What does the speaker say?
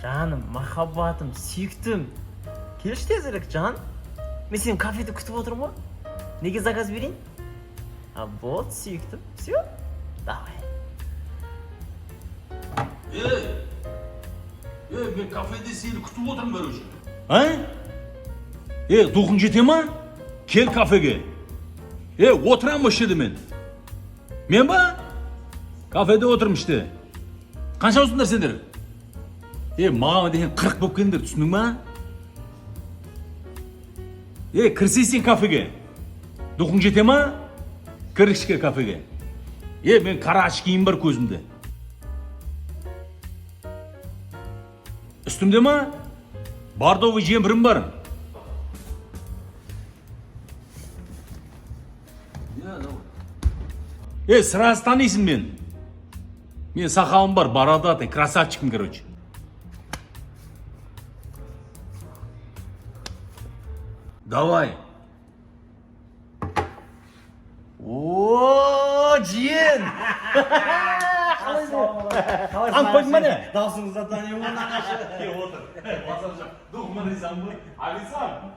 Жаным, махаббатым, сүйіктім. Келші тезірек, жан. Мен сенің кафеде күтіп отырмын ғой. Неге заказ берейін? Вот, сүйіктім. Все, давай. Мен кафеде сені күтіп отырмын короче. Духың жете ма? Кел кафеге. Отырам осы жерде мен. Мен ба? Кафеде отырмын іште. Қанша осындар сендер? Маған деген 40 болып келдіңдер, түсіндің ма? Кірсейсің кафеге. Духың жете ма? Кір ішке кафеге. Мен қара аш киім бар көзімде. Үстімде ма? Бордовый жемпірім бар. Сразу танисың мен. Мен сақалым бар, бородатый, красавчикім, короче. Давай. О, жиен! Ан қойдың ба не? Даусыңызда танимын. Отыр. Дұғымын ризам ғой. Алисам.